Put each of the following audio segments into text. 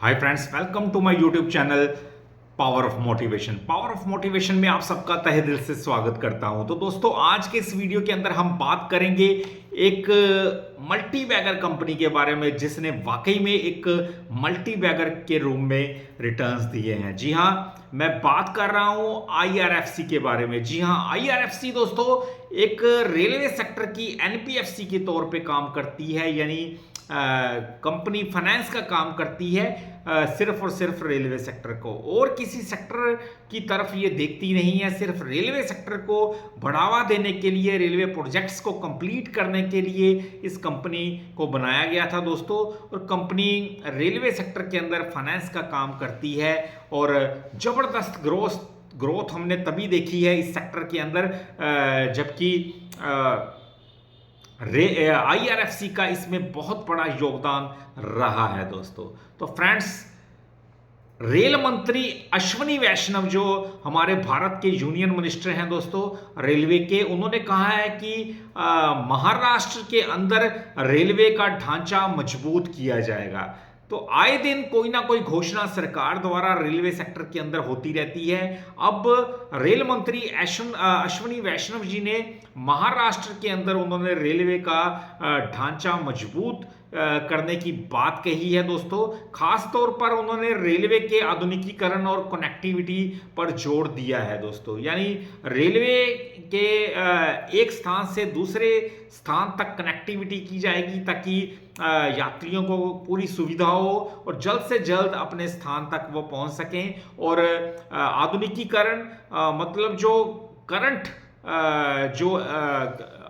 Hi friends, welcome to my YouTube channel power of motivation. Power of motivation में आप सबका तहे दिल से स्वागत करता हूं। तो दोस्तों, आज के इस वीडियो के अंदर हम बात करेंगे एक मल्टी बैगर कंपनी के बारे में जिसने वाकई में एक मल्टी बैगर के रूप में रिटर्न्स दिए हैं। जी हां, मैं बात कर रहा हूं आईआरएफसी के बारे में। जी हां, आईआरएफसी दोस्तों एक रेलवे सेक्टर की एनपीएफसी के तौर पे काम करती है, यानी कंपनी फाइनेंस का काम करती है सिर्फ और सिर्फ रेलवे सेक्टर को, और किसी सेक्टर की तरफ ये देखती नहीं है। सिर्फ रेलवे सेक्टर को बढ़ावा देने के लिए, रेलवे प्रोजेक्ट्स को कंप्लीट करने के लिए इस कंपनी को बनाया गया था दोस्तों। और कंपनी रेलवे सेक्टर के अंदर फाइनेंस का काम करती है और ज़बरदस्त ग्रोथ हमने तभी देखी है इस सेक्टर के अंदर जबकि आईआरएफसी का इसमें बहुत बड़ा योगदान रहा है दोस्तों। तो फ्रेंड्स, रेल मंत्री अश्विनी वैष्णव जो हमारे भारत के यूनियन मिनिस्टर हैं दोस्तों रेलवे के, उन्होंने कहा है कि महाराष्ट्र के अंदर रेलवे का ढांचा मजबूत किया जाएगा। तो आए दिन कोई ना कोई घोषणा सरकार द्वारा रेलवे सेक्टर के अंदर होती रहती है। अब रेल मंत्री अश्विनी वैष्णव जी ने महाराष्ट्र के अंदर उन्होंने रेलवे का ढांचा मजबूत करने की बात कही है दोस्तों। खास तौर पर उन्होंने रेलवे के आधुनिकीकरण और कनेक्टिविटी पर जोर दिया है दोस्तों, यानी रेलवे के एक स्थान से दूसरे स्थान तक कनेक्टिविटी की जाएगी ताकि यात्रियों को पूरी सुविधा हो और जल्द से जल्द अपने स्थान तक वो पहुंच सकें। और आधुनिकीकरण मतलब जो करंट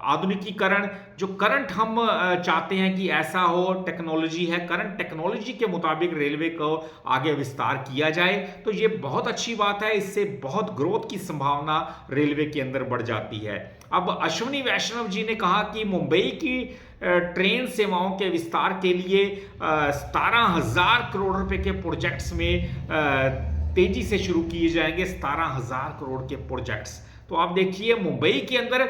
आधुनिकीकरण जो करंट हम चाहते हैं कि ऐसा हो, टेक्नोलॉजी है, करंट टेक्नोलॉजी के मुताबिक रेलवे को आगे विस्तार किया जाए। तो ये बहुत अच्छी बात है, इससे बहुत ग्रोथ की संभावना रेलवे के अंदर बढ़ जाती है। अब अश्विनी वैष्णव जी ने कहा कि मुंबई की ट्रेन सेवाओं के विस्तार के लिए 17,000 करोड़ रुपए के प्रोजेक्ट्स में तेजी से शुरू किए जाएंगे। 17,000 करोड़ के प्रोजेक्ट्स। तो आप देखिए, मुंबई के अंदर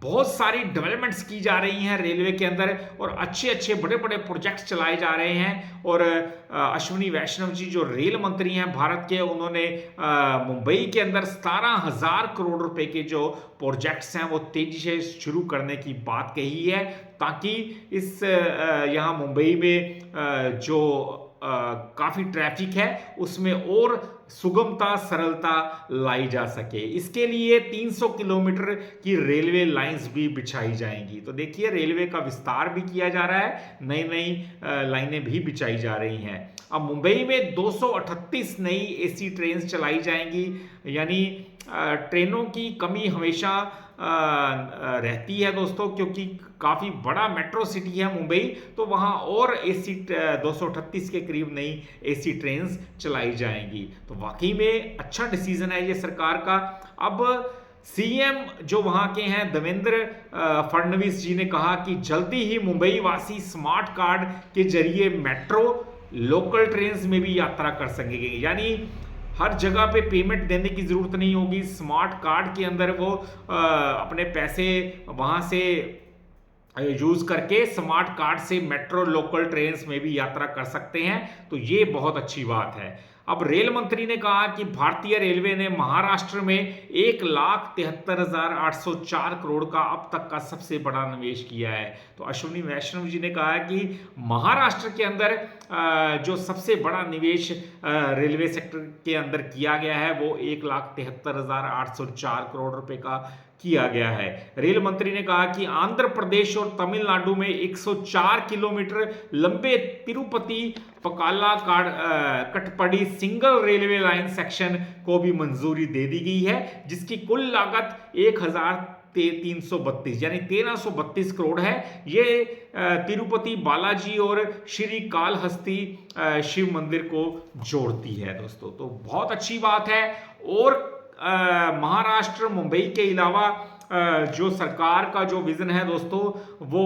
बहुत सारी डेवलपमेंट्स की जा रही हैं रेलवे के अंदर और अच्छे अच्छे बड़े बड़े प्रोजेक्ट्स चलाए जा रहे हैं। और अश्विनी वैष्णव जी जो रेल मंत्री हैं भारत के, उन्होंने मुंबई के अंदर 17,000 करोड़ रुपए के जो प्रोजेक्ट्स हैं वो तेजी से शुरू करने की बात कही है, ताकि इस यहाँ मुंबई में जो काफ़ी ट्रैफिक है उसमें और सुगमता सरलता लाई जा सके। इसके लिए 300 किलोमीटर की रेलवे लाइंस भी बिछाई जाएंगी। तो देखिए, रेलवे का विस्तार भी किया जा रहा है, नई नई लाइनें भी बिछाई जा रही हैं। अब मुंबई में 238 नई एसी ट्रेन चलाई जाएंगी, यानी ट्रेनों की कमी हमेशा रहती है दोस्तों, क्योंकि काफ़ी बड़ा मेट्रो सिटी है मुंबई, तो वहाँ और एसी 238 के करीब नई एसी ट्रेन चलाई जाएंगी। तो वाकई में अच्छा डिसीजन है ये सरकार का। अब सीएम जो वहाँ के हैं देवेंद्र फडणवीस जी ने कहा कि जल्दी ही मुंबई वासी स्मार्ट कार्ड के जरिए मेट्रो लोकल ट्रेन में भी यात्रा कर सकेंगे, यानी हर जगह पे पेमेंट देने की ज़रूरत नहीं होगी। स्मार्ट कार्ड के अंदर वो अपने पैसे वहाँ से यूज़ करके स्मार्ट कार्ड से मेट्रो लोकल ट्रेन में भी यात्रा कर सकते हैं। तो ये बहुत अच्छी बात है। अब रेल मंत्री ने कहा कि भारतीय रेलवे ने महाराष्ट्र में 1,73,804 करोड़ का अब तक का सबसे बड़ा निवेश किया है। तो अश्विनी वैष्णव जी ने कहा है कि महाराष्ट्र के अंदर जो सबसे बड़ा निवेश रेलवे सेक्टर के अंदर किया गया है वो 1,73,804 करोड़ रुपए का किया गया है। रेल मंत्री ने कहा कि आंध्र प्रदेश और तमिलनाडु में 104 किलोमीटर लंबे Tirupati Pakala Katpadi single railway line section को भी मंजूरी दे दी गई है, जिसकी कुल लागत 1,332 यानी 1,332 करोड़ है। ये तिरुपति बालाजी और श्री कालहस्ती शिव मंदिर को जोड़ती है दोस्तों। तो बहुत अच्छी बात है। और महाराष्ट्र मुंबई के अलावा जो सरकार का जो विजन है दोस्तों वो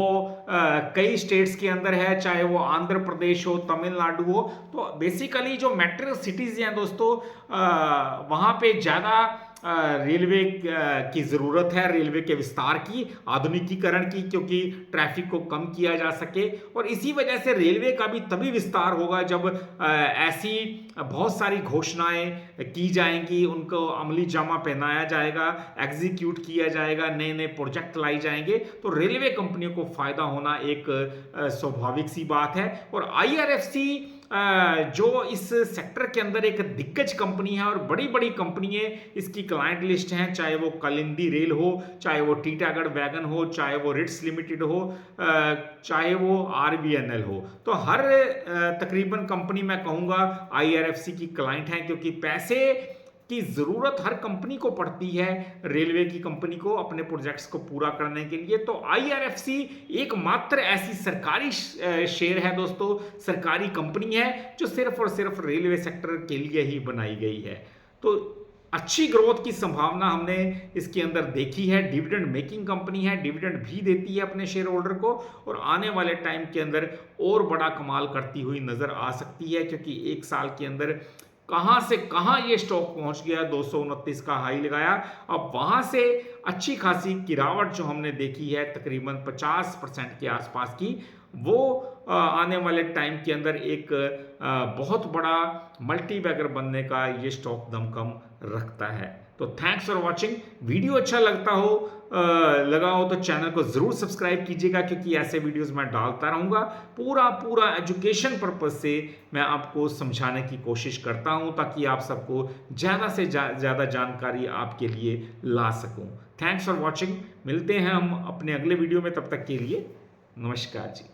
कई स्टेट्स के अंदर है, चाहे वो आंध्र प्रदेश हो, तमिलनाडु हो। तो बेसिकली जो मेट्रो सिटीज हैं दोस्तों वहाँ पे ज़्यादा रेलवे की ज़रूरत है, रेलवे के विस्तार की, आधुनिकीकरण की, क्योंकि ट्रैफिक को कम किया जा सके। और इसी वजह से रेलवे का भी तभी विस्तार होगा जब ऐसी बहुत सारी घोषणाएं की जाएंगी, उनको अमली जामा पहनाया जाएगा, एग्जीक्यूट किया जाएगा, नए नए प्रोजेक्ट लाई जाएंगे, तो रेलवे कंपनियों को फायदा होना एक स्वाभाविक सी बात है। और IRFC जो इस सेक्टर के अंदर एक दिग्गज कंपनी है और बड़ी बड़ी कंपनियां इसकी क्लाइंट लिस्ट हैं, चाहे वो कलिंदी रेल हो, चाहे वो टीटागढ़ वैगन हो, चाहे वो रिट्स लिमिटेड हो, चाहे वो RVNL हो। तो हर तकरीबन कंपनी मैं कहूँगा IRFC की क्लाइंट है, क्योंकि पैसे की ज़रूरत हर कंपनी को पड़ती है, रेलवे की कंपनी को अपने प्रोजेक्ट्स को पूरा करने के लिए। तो IRFC एकमात्र ऐसी सरकारी शेयर है दोस्तों, सरकारी कंपनी है जो सिर्फ और सिर्फ रेलवे सेक्टर के लिए ही बनाई गई है। तो अच्छी ग्रोथ की संभावना हमने इसके अंदर देखी है। डिविडेंड मेकिंग कंपनी है, डिविडेंड भी देती है अपने शेयर होल्डर को, और आने वाले टाइम के अंदर और बड़ा कमाल करती हुई नजर आ सकती है, क्योंकि एक साल के अंदर कहां से कहां ये स्टॉक पहुंच गया, 229 का हाई लगाया। अब वहां से अच्छी खासी गिरावट जो हमने देखी है तकरीबन 50% के आसपास की, वो आने वाले टाइम के अंदर एक बहुत बड़ा मल्टीबैगर बनने का ये स्टॉक दमखम रखता है। तो थैंक्स फॉर वॉचिंग। वीडियो अच्छा लगा हो तो चैनल को ज़रूर सब्सक्राइब कीजिएगा, क्योंकि ऐसे वीडियोस मैं डालता रहूँगा। पूरा एजुकेशन पर्पस से मैं आपको समझाने की कोशिश करता हूँ, ताकि आप सबको ज़्यादा से ज़्यादा जानकारी आपके लिए ला सकूँ। Thanks for watching. मिलते हैं हम अपने अगले वीडियो में, तब तक के लिए नमस्कार जी।